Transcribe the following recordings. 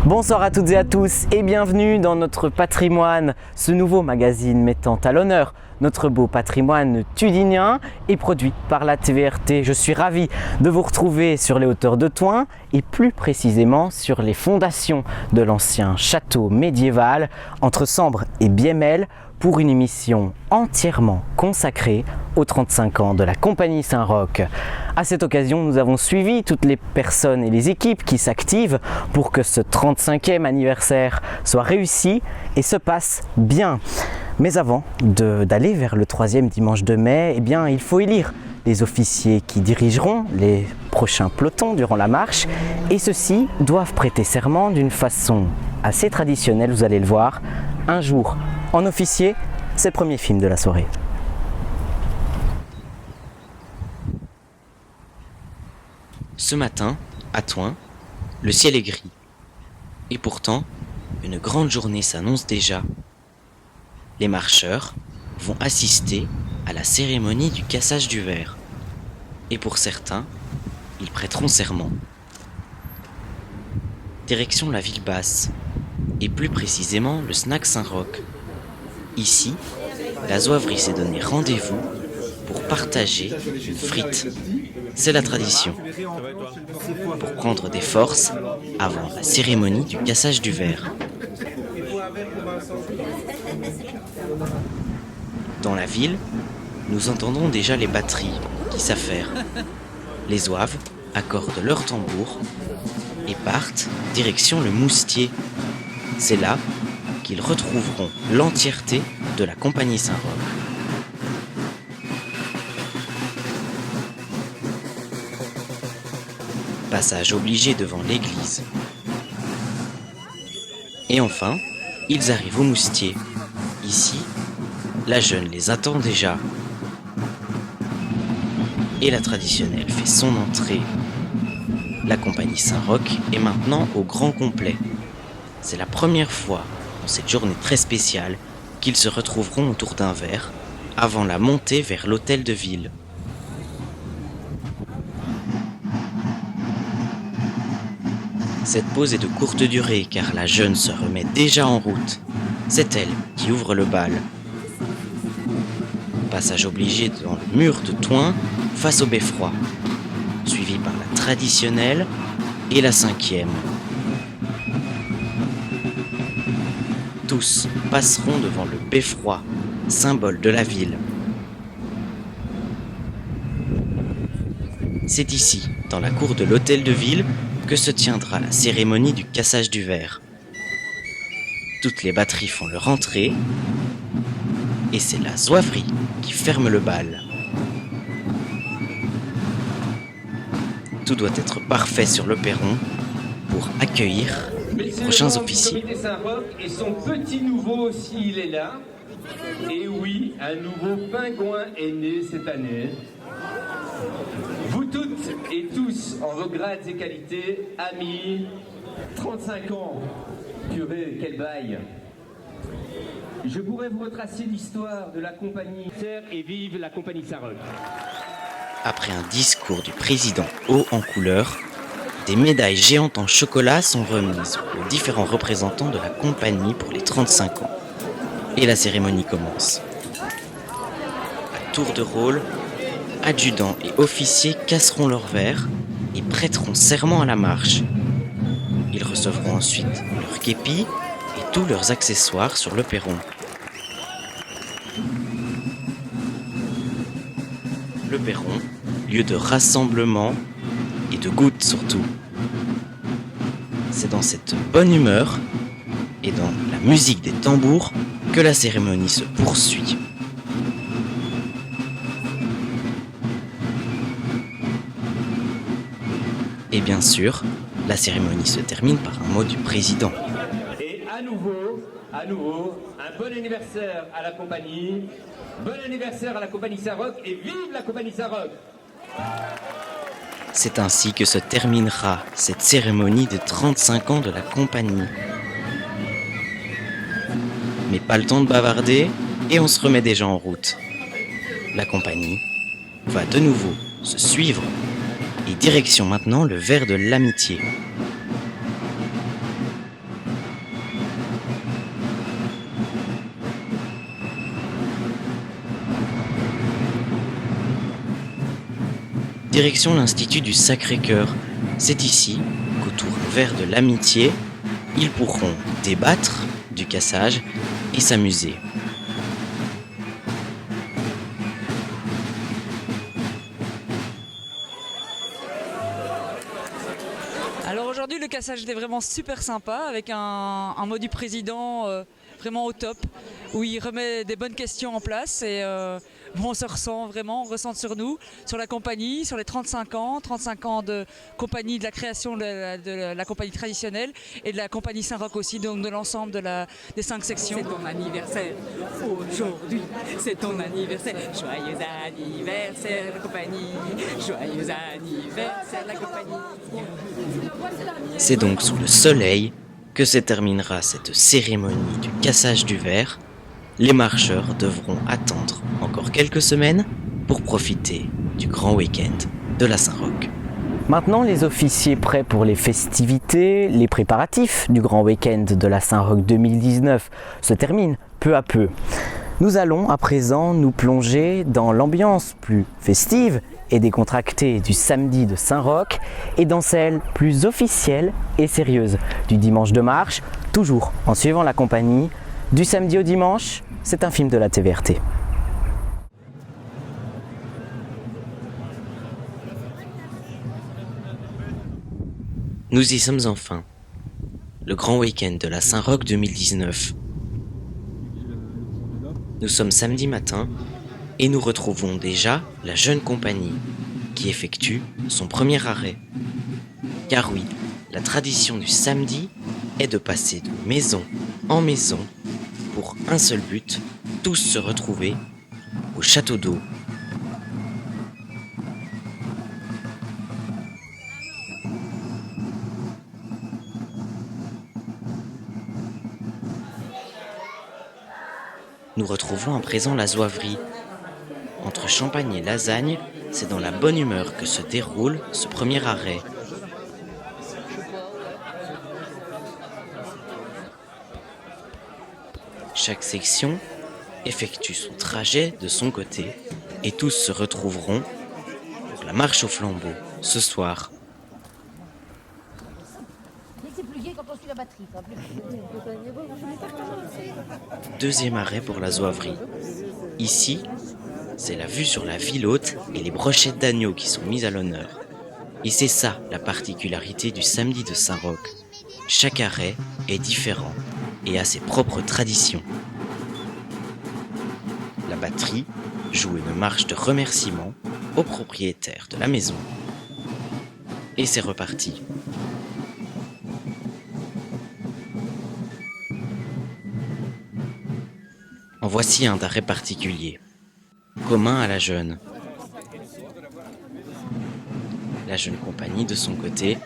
Bonsoir à toutes et à tous et bienvenue dans notre patrimoine, ce nouveau magazine mettant à l'honneur notre beau patrimoine tudinien et produit par la TVRT. Je suis ravi de vous retrouver sur les hauteurs de Thoin et plus précisément sur les fondations de l'ancien château médiéval entre Sambre et Biémel pour une émission entièrement consacrée aux 35 ans de la Compagnie Saint-Roch. À cette occasion, nous avons suivi toutes les personnes et les équipes qui s'activent pour que ce 35e anniversaire soit réussi et se passe bien. Mais avant d'aller vers le 3e dimanche de mai, eh bien, il faut élire les officiers qui dirigeront les prochains pelotons durant la marche et ceux-ci doivent prêter serment d'une façon assez traditionnelle, vous allez le voir. Un jour en officier, c'est le premier film de la soirée. Ce matin, à Thoin, le ciel est gris. Et pourtant, une grande journée s'annonce déjà. Les marcheurs vont assister à la cérémonie du cassage du verre. Et pour certains, ils prêteront serment. Direction la ville basse, et plus précisément le snack Saint-Roch. Ici, la zouaverie s'est donné rendez-vous pour partager une frite. C'est la tradition. Pour prendre des forces avant la cérémonie du cassage du verre. Dans la ville, nous entendons déjà les batteries qui s'affairent. Les zouaves accordent leurs tambours et partent direction le Moustier. C'est là qu'ils retrouveront l'entièreté de la Compagnie Saint-Roch. Passage obligé devant l'église. Et enfin, ils arrivent au Moustier. Ici, la jeune les attend déjà. Et la traditionnelle fait son entrée. La Compagnie Saint-Roch est maintenant au grand complet. C'est la première fois, dans cette journée très spéciale, qu'ils se retrouveront autour d'un verre, avant la montée vers l'hôtel de ville. Cette pause est de courte durée car la jeune se remet déjà en route. C'est elle qui ouvre le bal. Passage obligé devant le mur de Thoin face au beffroi, suivi par la traditionnelle et la 5e. Tous passeront devant le beffroi, symbole de la ville. C'est ici, dans la cour de l'hôtel de ville, que se tiendra la cérémonie du cassage du verre. Toutes les batteries font leur entrée, et c'est la zouaverie qui ferme le bal. Tout doit être parfait sur le perron pour accueillir les prochains officiers. Saint-Roch et son petit nouveau aussi, il est là. Et oui, un nouveau pingouin est né cette année. Vous toutes et tous, en vos grades et qualités, amis, 35 ans, purée, quel bail. Je pourrais vous retracer l'histoire de la compagnie et vive la Compagnie Saint-Roch. Après un discours du président haut en couleur, des médailles géantes en chocolat sont remises aux différents représentants de la compagnie pour les 35 ans. Et la cérémonie commence. À tour de rôle, adjudants et officiers casseront leurs verres et prêteront serment à la marche. Ils recevront ensuite leur képi et tous leurs accessoires sur le perron. Le perron, lieu de rassemblement et de gouttes surtout. C'est dans cette bonne humeur et dans la musique des tambours que la cérémonie se poursuit. Et bien sûr, la cérémonie se termine par un mot du président. Et à nouveau, un bon anniversaire à la compagnie. Bon anniversaire à la Compagnie Saint-Roch et vive la Compagnie Saint-Roch! C'est ainsi que se terminera cette cérémonie de 35 ans de la compagnie. Mais pas le temps de bavarder et on se remet déjà en route. La compagnie va de nouveau se suivre et direction maintenant le verre de l'amitié. direction l'Institut du Sacré-Cœur. C'est ici qu'autour d'un verre de l'amitié, ils pourront débattre du cassage et s'amuser. Alors aujourd'hui, le cassage était vraiment super sympa avec un mot du président vraiment au top, où il remet des bonnes questions en place et on se ressent vraiment, on ressent sur nous, sur la compagnie, sur les 35 ans de compagnie, de la création de la compagnie traditionnelle et de la compagnie Saint-Roch aussi, donc de l'ensemble des 5 sections. C'est ton anniversaire aujourd'hui, c'est ton anniversaire. Joyeux anniversaire la compagnie, joyeux anniversaire la compagnie. C'est donc sous le soleil que se terminera cette cérémonie du cassage du verre. Les marcheurs devront attendre encore quelques semaines pour profiter du grand week-end de la Saint-Roch. Maintenant, les officiers prêts pour les festivités, les préparatifs du grand week-end de la Saint-Roch 2019 se terminent peu à peu. Nous allons à présent nous plonger dans l'ambiance plus festive et décontractée du samedi de Saint-Roch et dans celle plus officielle et sérieuse du dimanche de marche, toujours en suivant la compagnie. Du samedi au dimanche, c'est un film de la TVRT. Nous y sommes enfin. Le grand week-end de la Saint-Roch 2019. Nous sommes samedi matin et nous retrouvons déjà la jeune compagnie qui effectue son premier arrêt. Car oui, la tradition du samedi est de passer de maison en maison pour un seul but, tous se retrouver au château d'eau. Nous retrouvons à présent la zouaverie. Entre champagne et lasagne, c'est dans la bonne humeur que se déroule ce premier arrêt. Chaque section effectue son trajet de son côté et tous se retrouveront pour la marche au flambeau ce soir. Deuxième arrêt pour la zouaverie. Ici, c'est la vue sur la ville haute et les brochettes d'agneau qui sont mises à l'honneur. Et c'est ça la particularité du samedi de Saint-Roch. Chaque arrêt est différent et a ses propres traditions. La batterie joue une marche de remerciement au propriétaire de la maison. Et c'est reparti. En voici un d'arrêt particulier, commun à la jeune. La jeune compagnie, de son côté,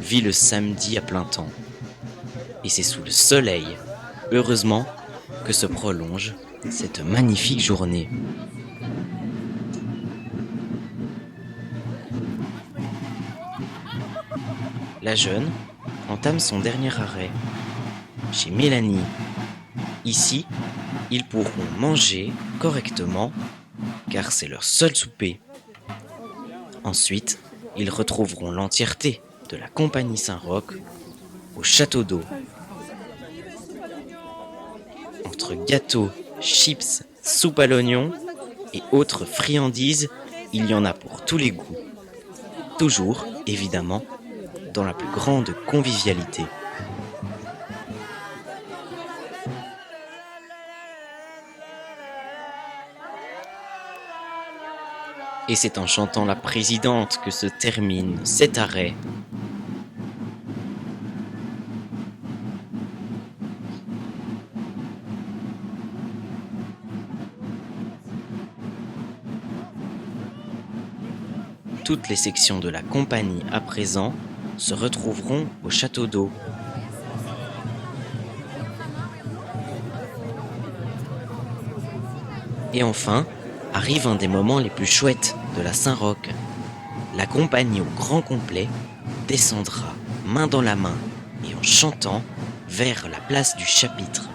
vit le samedi à plein temps. Et c'est sous le soleil, heureusement, que se prolonge cette magnifique journée. La jeune entame son dernier arrêt, chez Mélanie. Ici, ils pourront manger correctement, car c'est leur seul souper. Ensuite, ils retrouveront l'entièreté de la compagnie Saint-Roch au château d'eau. Entre gâteaux, chips, soupe à l'oignon et autres friandises, il y en a pour tous les goûts. Toujours, évidemment, dans la plus grande convivialité. Et c'est en chantant la présidente que se termine cet arrêt. Toutes les sections de la compagnie à présent se retrouveront au château d'eau. Et enfin, arrive un des moments les plus chouettes de la Saint-Roch. La compagnie au grand complet descendra main dans la main et en chantant vers la place du chapitre.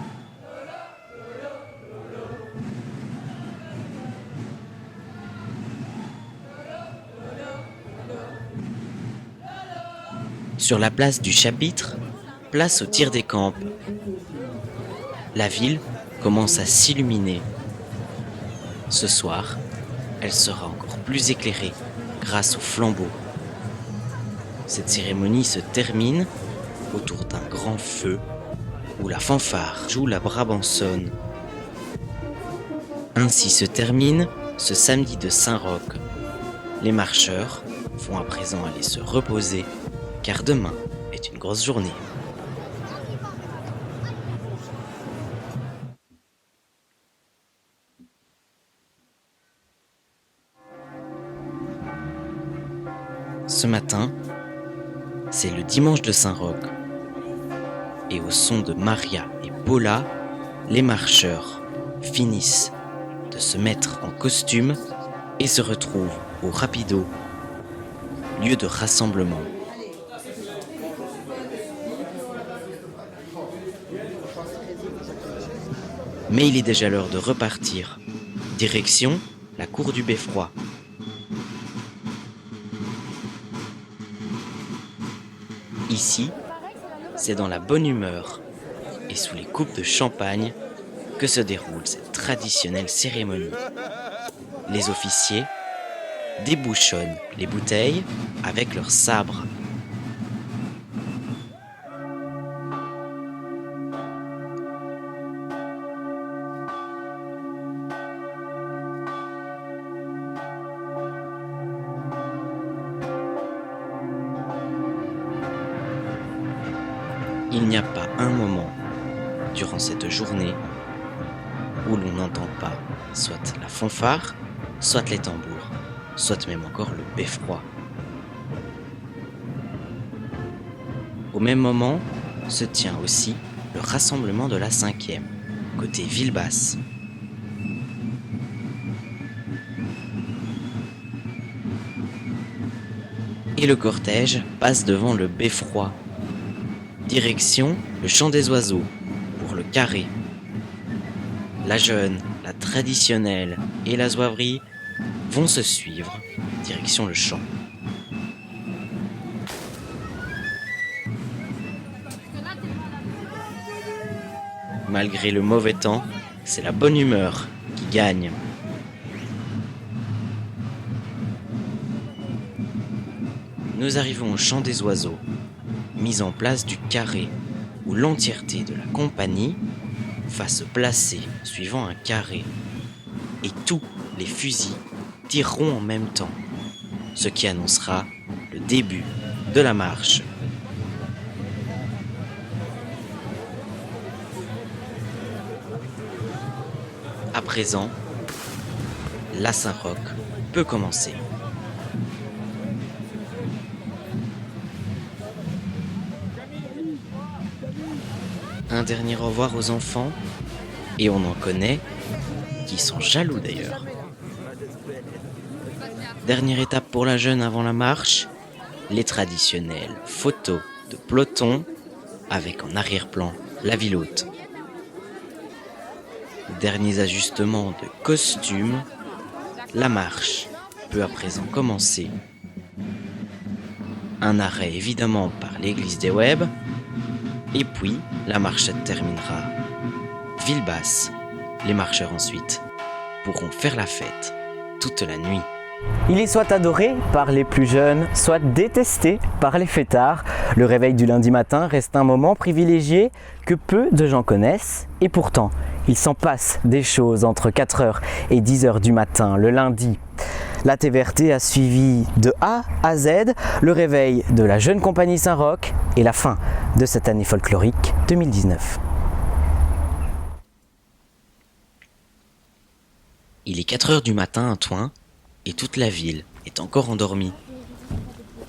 Sur la place du chapitre, place au tir des campes. La ville commence à s'illuminer. Ce soir, elle sera encore plus éclairée grâce aux flambeaux. Cette cérémonie se termine autour d'un grand feu où la fanfare joue la brabançonne. Ainsi se termine ce samedi de Saint-Roch. Les marcheurs vont à présent aller se reposer car demain est une grosse journée. Ce matin, c'est le dimanche de Saint-Roch. Et au son de Maria et Paula, les marcheurs finissent de se mettre en costume et se retrouvent au Rapido, lieu de rassemblement. Mais il est déjà l'heure de repartir. Direction la cour du Beffroi. Ici, c'est dans la bonne humeur et sous les coupes de champagne que se déroule cette traditionnelle cérémonie. Les officiers débouchonnent les bouteilles avec leurs sabres. Il n'y a pas un moment durant cette journée où l'on n'entend pas soit la fanfare, soit les tambours, soit même encore le beffroi. Au même moment se tient aussi le rassemblement de la 5e, côté Ville-Basse. Et le cortège passe devant le beffroi. Direction le Chant des Oiseaux, pour le carré. La jeune, la traditionnelle et la zouaverie vont se suivre, direction le champ. Malgré le mauvais temps, c'est la bonne humeur qui gagne. Nous arrivons au Chant des Oiseaux, mise en place du carré, où l'entièreté de la compagnie va se placer suivant un carré, et tous les fusils tireront en même temps, ce qui annoncera le début de la marche. À présent, la Saint-Roch peut commencer. Un dernier au revoir aux enfants, et on en connaît qui sont jaloux d'ailleurs. Dernière étape pour la jeune avant la marche, les traditionnelles photos de peloton avec en arrière-plan la ville haute. Derniers ajustements de costume, la marche peut à présent commencer. Un arrêt évidemment par l'église des Webs, et puis la marche se terminera. Ville-Basse, les marcheurs ensuite pourront faire la fête toute la nuit. Il est soit adoré par les plus jeunes, soit détesté par les fêtards. Le réveil du lundi matin reste un moment privilégié que peu de gens connaissent. Et pourtant, il s'en passe des choses entre 4h et 10h du matin le lundi. La TVRT a suivi de A à Z le réveil de la jeune compagnie Saint-Roch et la fin de cette année folklorique 2019. Il est 4h du matin à Thoin et toute la ville est encore endormie.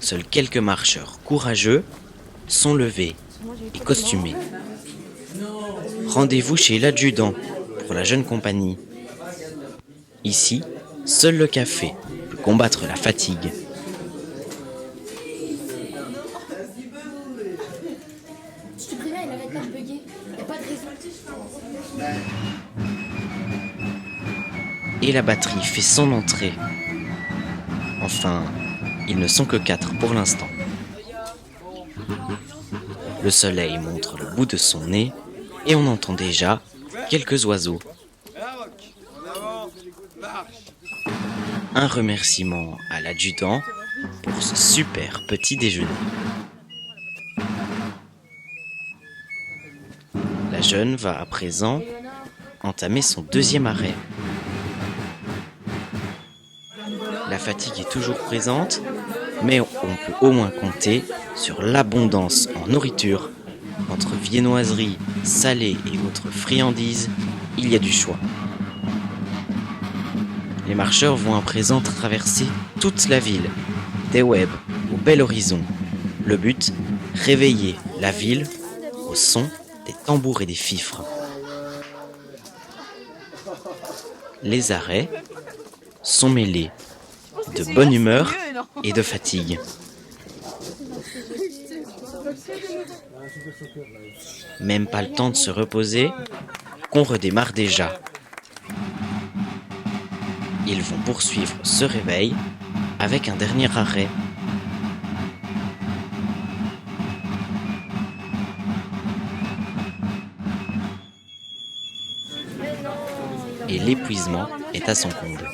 Seuls quelques marcheurs courageux sont levés et costumés. Rendez-vous chez l'adjudant pour la jeune compagnie. Ici, seul le café peut combattre la fatigue. Je te préviens, il arrête pas de bugger. Y a pas de raison. Et la batterie fait son entrée. Enfin, ils ne sont que 4 pour l'instant. Le soleil montre le bout de son nez et on entend déjà quelques oiseaux. Un remerciement à l'adjudant pour ce super petit déjeuner. La jeune va à présent entamer son deuxième arrêt. La fatigue est toujours présente, mais on peut au moins compter sur l'abondance en nourriture. Entre viennoiseries, salées et autres friandises, il y a du choix. Les marcheurs vont à présent traverser toute la ville, des Webs au bel horizon. Le but, réveiller la ville au son des tambours et des fifres. Les arrêts sont mêlés de bonne humeur et de fatigue. Même pas le temps de se reposer, qu'on redémarre déjà. Ils vont poursuivre ce réveil avec un dernier arrêt. Et l'épuisement est à son comble.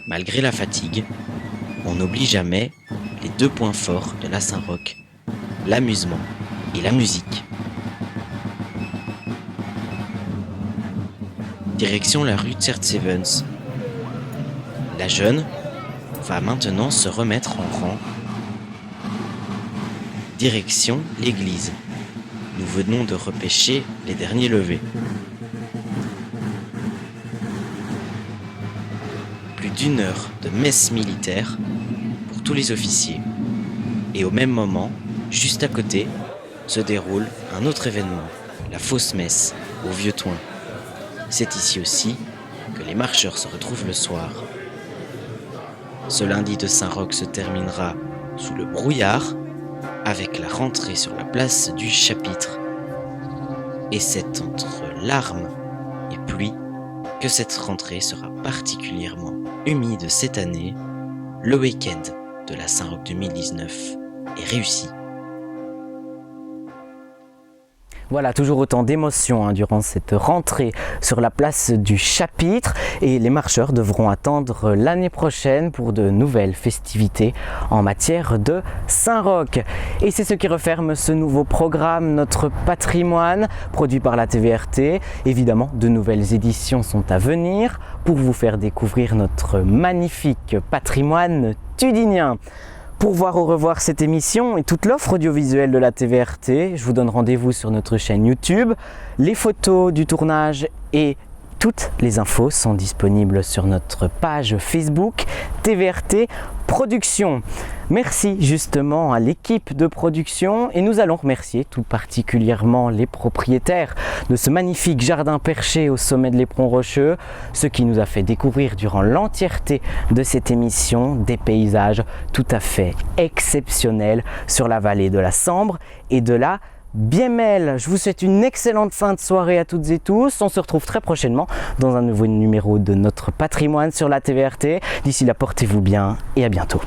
Malgré la fatigue, on n'oublie jamais les deux points forts de la Saint-Roch, l'amusement et la musique. Direction la rue Tsertsevens. La jeune va maintenant se remettre en rang. Direction l'église. Nous venons de repêcher les derniers levés. Plus d'1 heure de messe militaire pour tous les officiers. Et au même moment, juste à côté, se déroule un autre événement, la fausse messe au Vieux-Toin. C'est ici aussi que les marcheurs se retrouvent le soir. Ce lundi de Saint-Roch se terminera sous le brouillard avec la rentrée sur la place du chapitre. Et c'est entre larmes et pluie que cette rentrée sera particulièrement humide cette année. Le week-end de la Saint-Roch 2019 est réussi. Voilà, toujours autant d'émotions durant cette rentrée sur la place du chapitre, et les marcheurs devront attendre l'année prochaine pour de nouvelles festivités en matière de Saint-Roch. Et c'est ce qui referme ce nouveau programme, notre patrimoine, produit par la TVRT. Évidemment, de nouvelles éditions sont à venir pour vous faire découvrir notre magnifique patrimoine tudinien. Pour voir ou revoir cette émission et toute l'offre audiovisuelle de la TVRT, je vous donne rendez-vous sur notre chaîne YouTube. Les photos du tournage et toutes les infos sont disponibles sur notre page Facebook TVRT Production. Merci justement à l'équipe de production, et nous allons remercier tout particulièrement les propriétaires de ce magnifique jardin perché au sommet de l'Éperon rocheux, ce qui nous a fait découvrir durant l'entièreté de cette émission des paysages tout à fait exceptionnels sur la vallée de la Sambre et de la Biémel. Je vous souhaite une excellente fin de soirée à toutes et tous. On se retrouve très prochainement dans un nouveau numéro de notre patrimoine sur la TVRT. D'ici là, portez-vous bien et à bientôt.